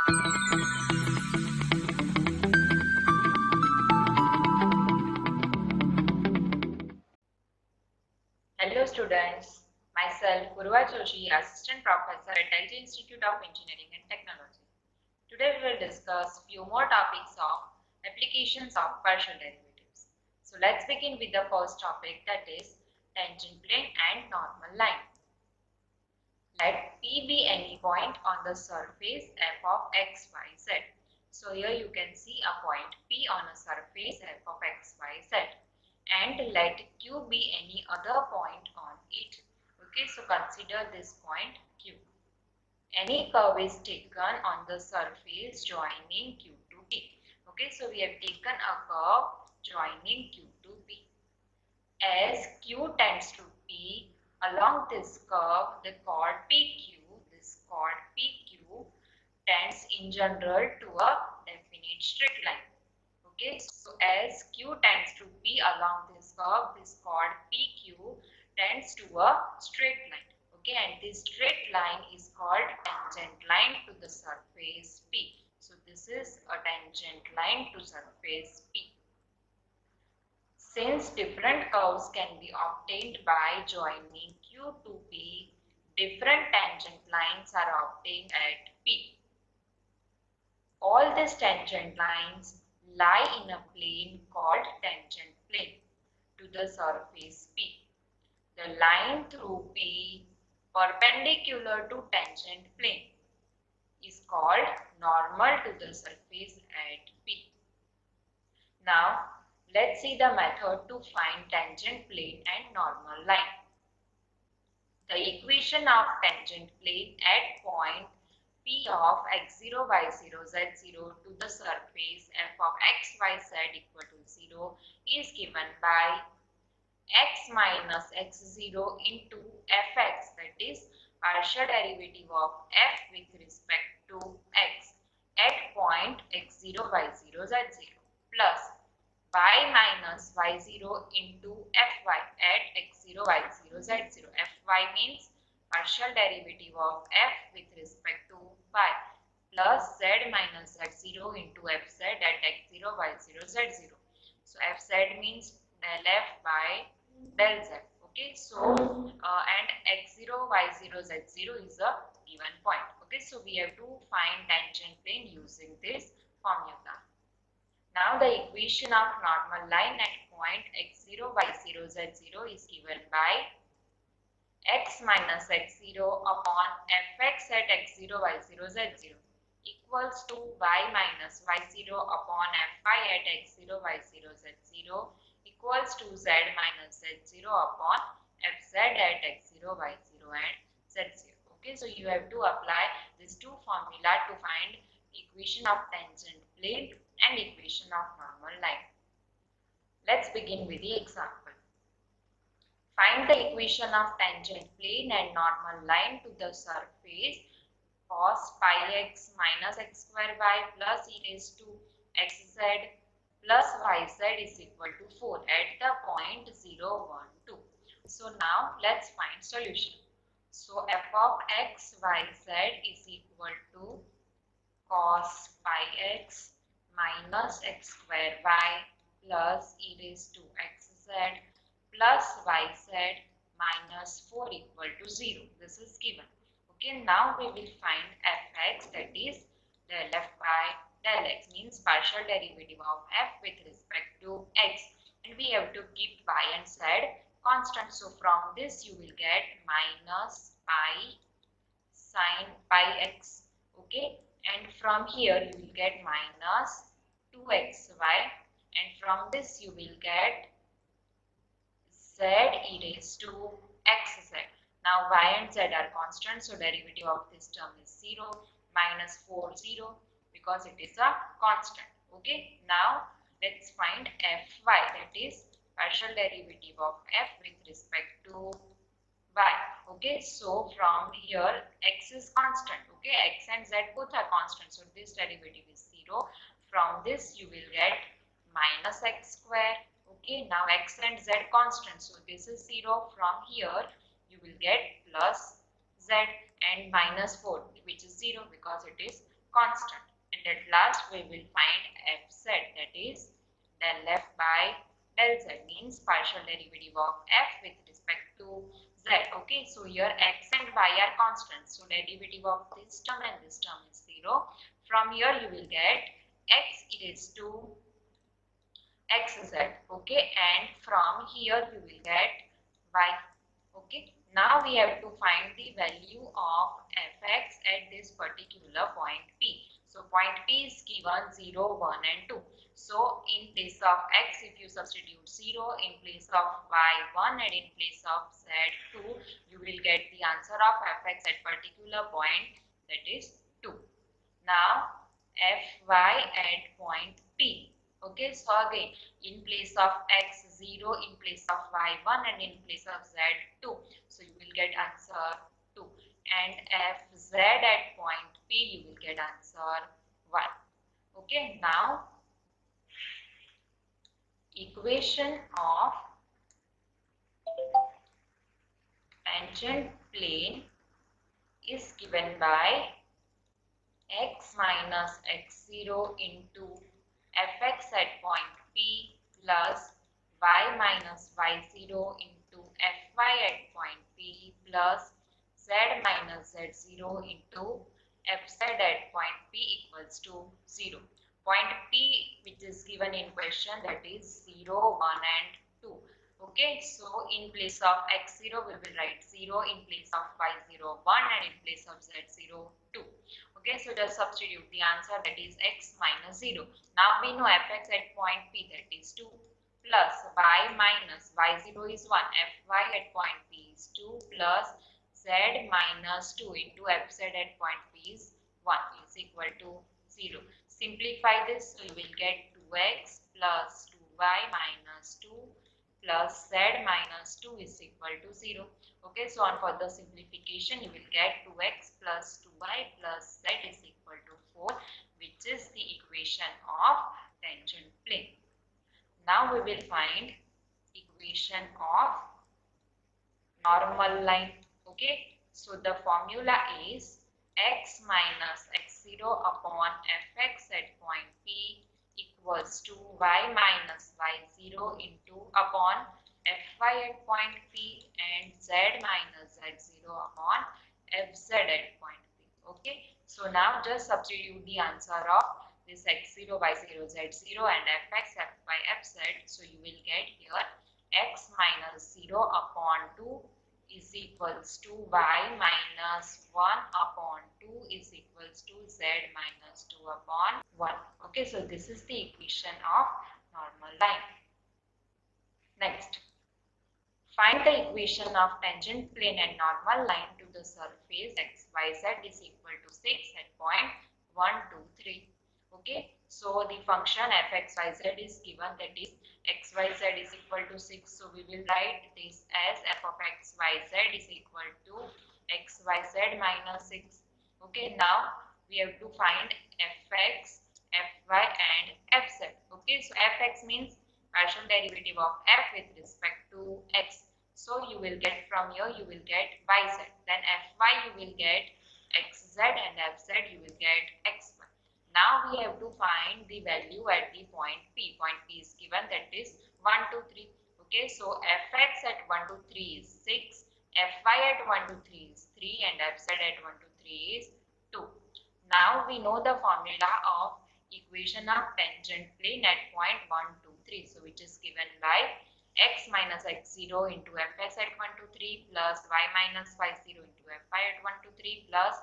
Hello students, myself Purva Joshi, Assistant Professor at LG Institute of Engineering and Technology. Today we will discuss few more topics of applications of partial derivatives. So let's begin with the first topic, that is tangent plane and normal line. Let P be any point on the surface f of x, y, z. So here you can see a point P on a surface f of x, y, z. And let Q be any other point on it. Okay, so consider this point Q. Any curve is taken on the surface joining Q to P. Okay, so we have taken a curve joining Q to P. As Q tends to P, along this curve, the chord PQ, this chord PQ tends in general to a definite straight line. Okay, so as Q tends to P along this curve, this chord PQ tends to a straight line. Okay, and this straight line is called tangent line to the surface P. So this is a tangent line to surface P. Since different curves can be obtained by joining Q to P, different tangent lines are obtained at P. All these tangent lines lie in a plane called tangent plane to the surface P. The line through P perpendicular to tangent plane is called normal to the surface at P. Now, let's see the method to find tangent plane and normal line. The equation of tangent plane at point P of x0, y0, z0 to the surface f of x, y, z equal to 0 is given by x minus x0 into fx, that is partial derivative of f with respect to x at point x0, y0, z0 plus y minus y0 into fy at x0, y0, z0. Fy means partial derivative of f with respect to y plus z minus z0 into fz at x0, y0, z0. So fz means del f by del z. Okay, so and x0, y0, z0 is a given point. Okay, so we have to find tangent plane using this formula. Now the equation of normal line at point x0, y0, z0 is given by x minus x0 upon fx at x0, y0, z0 equals to y minus y0 upon fy at x0, y0, z0 equals to z minus z0 upon fz at x0, y0 and z0. Okay, so you have to apply these two formula to find equation of tangent plane and equation of normal line. Let's begin with the example. Find the equation of tangent plane and normal line to the surface cos pi x minus x square y plus e raised to xz plus yz is equal to 4 at the point 0, 1, 2. So now let's find solution. So f of x, y, z is equal to cos pi x minus x square y plus e raised to xz plus yz minus 4 equal to 0. This is given. Okay, now we will find fx, that is del f by del x, means partial derivative of f with respect to x, and we have to keep y and z constant. So from this you will get minus pi sine pi x. Okay, and from here you will get minus 2xy, and from this you will get z e raised to xz. Now y and z are constant, so derivative of this term is 0, minus 4, 0, because it is a constant. Okay, now let's find fy, that is partial derivative of f with respect to y. Okay, so from here x is constant. Okay, x and z both are constant, so this derivative is 0. From this you will get minus x square. Okay, now x and z constant, so this is 0. From here you will get plus z and minus 4, which is 0 because it is constant. And at last we will find fz, that is del f by del z, means partial derivative of f with respect to z. Okay, so here x and y are constants, so derivative of this term and this term is 0. From here you will get x raised to xz. Okay, and from here you will get y. Okay, now we have to find the value of fx at this particular point p. So point p is given 0, 1 and 2. So in place of x, if you substitute 0, in place of y 1 and in place of z 2, you will get the answer of fx at particular point, that is 2. Now fy at point p. Okay, so again in place of x 0, in place of y 1 and in place of z 2, so you will get answer 2, and fz at point p you will get answer 1. Okay, now equation of tangent plane is given by x minus x0 into fx at point p plus y minus y0 into fy at point p plus z minus z0 into fz at point p equals to 0. Point p which is given in question, that is 0, 1 and 2. Okay, so in place of x0 we will write 0, in place of y0 1 and in place of z0 2. Okay, so just substitute the answer, that is x minus 0. Now we know fx at point p, that is 2, plus y minus y0 is 1, fy at point p is 2 plus z minus 2 into fz at point p is 1 is equal to 0. Simplify this, so you will get 2x plus 2y minus 2 plus z minus 2 is equal to 0. Okay, so on further simplification you will get 2x plus 2y plus z is equal to 4, which is the equation of tangent plane. Now we will find equation of normal line. Okay, so the formula is x minus x0 upon fx at point p equals to y minus y0 into upon fy at point p and z minus z0 upon fz at point p. Okay, so now just substitute the answer of this x0, y0, z0 and fx, fy, fz. So you will get here x minus 0 upon 2 is equals to y minus 1 upon 2 is equals to z minus 2 upon 1. Okay, so this is the equation of normal line. Next, find the equation of tangent plane and normal line to the surface xyz is equal to 6 at point 1, 2, 3. Okay, so the function fxyz is given, that is xyz is equal to 6. So we will write this as f of xyz is equal to xyz minus 6. Okay, now we have to find fx, fy and fz. Okay, so fx means partial derivative of f with respect to x. So you will get from here, you will get yz. Then fy you will get xz and fz you will get xy. Now we have to find the value at the point p. Point p is given, that is 1, 2, 3. Okay, so fx at 1, 2, 3 is 6, fy at 1, 2, 3 is 3 and fz at 1, 2, 3 is 2. Now we know the formula of equation of tangent plane at point 1, 2, 3. So which is given by x minus x0 into fx at 1, 2, 3 plus y minus y0 into fy at 1, 2, 3 plus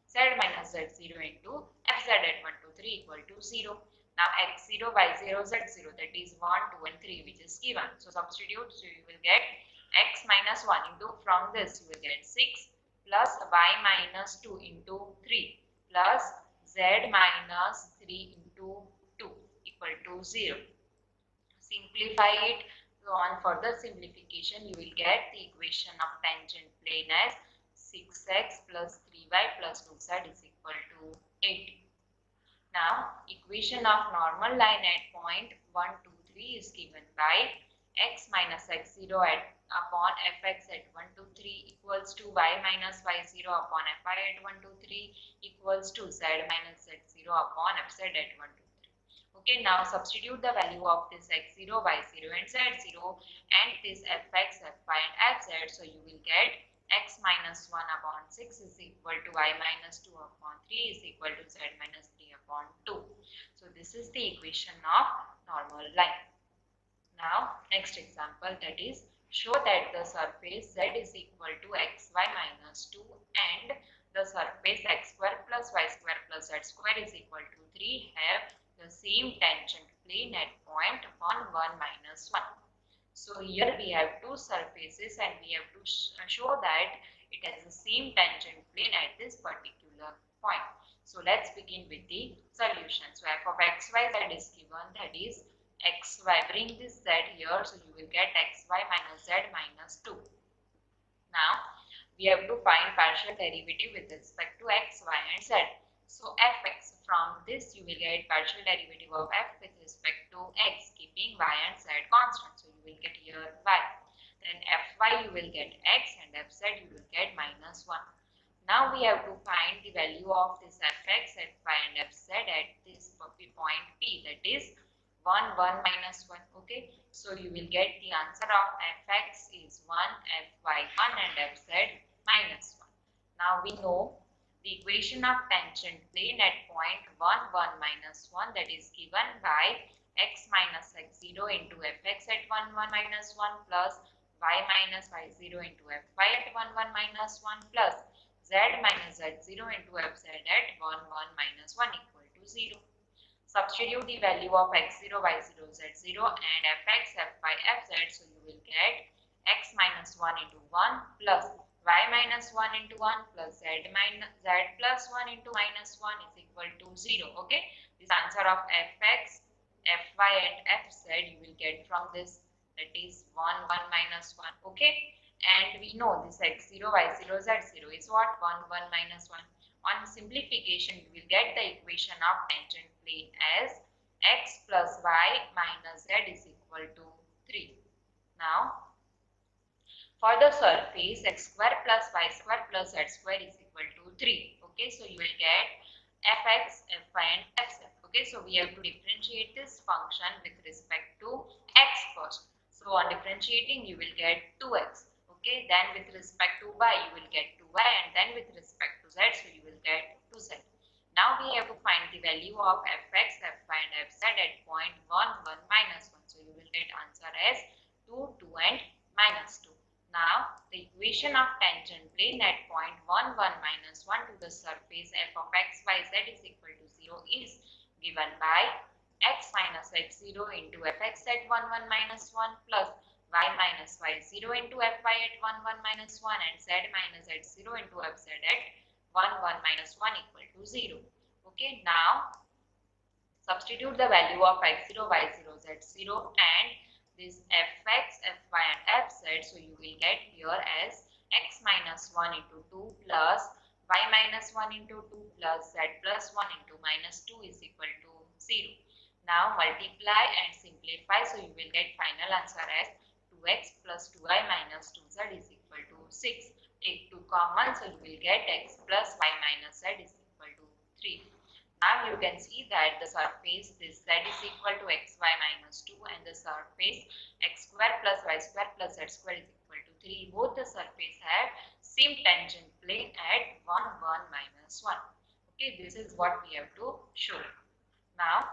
z minus z0 into fz at 1, 2, 3 equal to 0. Now x0, y0, z0, that is 1, 2 and 3 which is given. So substitute, so you will get x minus 1 into, from this you will get 6 plus y minus 2 into 3 plus z minus 3 into 2 equal to 0. Simplify it. So on further simplification, you will get the equation of tangent plane as 6x plus 3y plus 2z is equal to 8. Now, equation of normal line at point 1, 2, 3 is given by x minus x0 at upon fx at 1, 2, 3 equals to y minus y0 upon fi at 1, 2, 3 equals to z minus z0 upon fz at 1, 2, 3. Okay, now substitute the value of this x0, y0 and z0 and this fx, fy and fz. So you will get x minus 1 upon 6 is equal to y minus 2 upon 3 is equal to z minus 3 upon 2. So this is the equation of normal line. Now next example, that is show that the surface z is equal to xy minus 2 and the surface x square plus y square plus z square is equal to 3 have the same tangent plane at point 1, 1 minus 1. So here we have two surfaces and we have to show that it has the same tangent plane at this particular point. So let's begin with the solution. So f of x, y, z is given, that is xy. Bring this z here, so you will get xy minus z minus 2. Now we have to find partial derivative with respect to x, y and z. So fx, from this you will get partial derivative of f with respect to x, keeping y and z constant. So you will get here y. Then fy you will get x and fz you will get minus 1. Now we have to find the value of this fx, fy and fz at this point P, that is 1, 1 minus 1. Okay, so you will get the answer of fx is 1, fy 1 and fz minus 1. Now we know the equation of tangent plane at point 1, 1 minus 1, that is given by x minus x0 into fx at 1, 1 minus 1 plus y minus y0 into fy at 1, 1 minus 1 plus z minus z0 into fz at 1, 1 minus 1 equal to 0. Substitute the value of x0, y0, z0 and fx, fy, fz. So you will get x minus 1 into 1 plus y minus 1 into 1 plus z plus 1 into minus 1 is equal to 0. Okay, this answer of fx, fy and fz you will get from this, that is 1, 1 minus 1. Okay, and we know this x0, y0, z0 is what? 1, 1 minus 1. On simplification, you will get the equation of tangent plane as x plus y minus z is equal to 3. Now, for the surface, x square plus y square plus z square is equal to 3. Okay, so you will get fx, fy and fz. Okay, so we have to differentiate this function with respect to x first. So on differentiating, you will get 2x. Okay, then with respect to y, you will get 2y, and then with respect to z, so you will get 2z. Now we have to find the value of fx, fy and fz at point 1, 1 minus 1. So you will get answer as 2, 2 and minus 2. Now the equation of tangent plane at point 1, 1 minus 1 to the surface f of x, y, z is equal to 0 is given by x minus x0 into fx at 1, 1 minus 1 plus y minus y0 into fy at 1, 1 minus 1 and z minus z0 into fz at 1, 1 minus 1 equal to 0. Okay, now substitute the value of x0, y0, z0 and this fx, fy and fz. So you will get here as x minus 1 into 2 plus y minus 1 into 2 plus z plus 1 into minus 2 is equal to 0. Now multiply and simplify. So you will get final answer as 2x plus 2y minus 2z is equal to 6. Take 2 common, so you will get x plus y minus z is equal to 3. Now you can see that the surface this z is equal to xy minus 2 and the surface x square plus y square plus z square is equal to 3. Both the surface have same tangent plane at 1, 1 minus 1. Okay, this is what we have to show. Now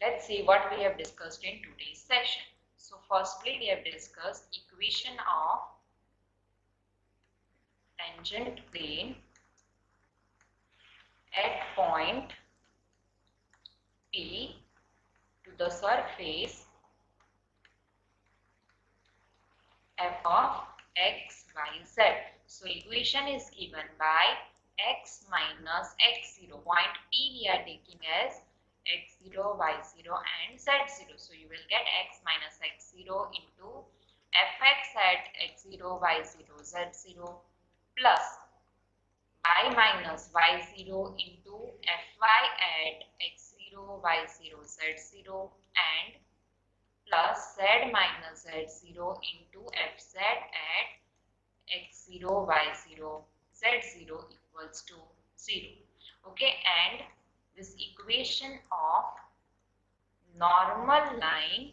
let's see what we have discussed in today's session. So firstly, we have discussed equation of tangent plane at point P to the surface f of x, y, z. So equation is given by x minus x0. Point P we are taking as x0, y0 and z0. So you will get x minus x0 into fx at x0, y0, z0 plus y minus y0 into fy at x0, y0, z0 and plus z minus z0 into fz at x0, y0, z0 equals to 0. Okay, and this equation of normal line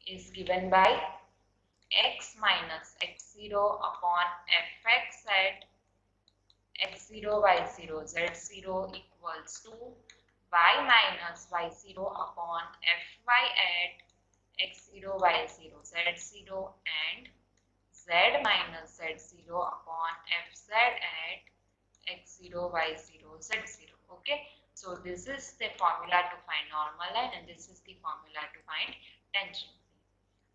is given by x minus x0 upon fx at x0, y0, z0 equals to y minus y0 upon fy at x0, y0, z0 and z minus z0 upon fz at x0, y0, z0. Okay, so this is the formula to find normal line and this is the formula to find tangent.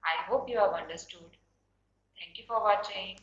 I hope you have understood. Thank you for watching.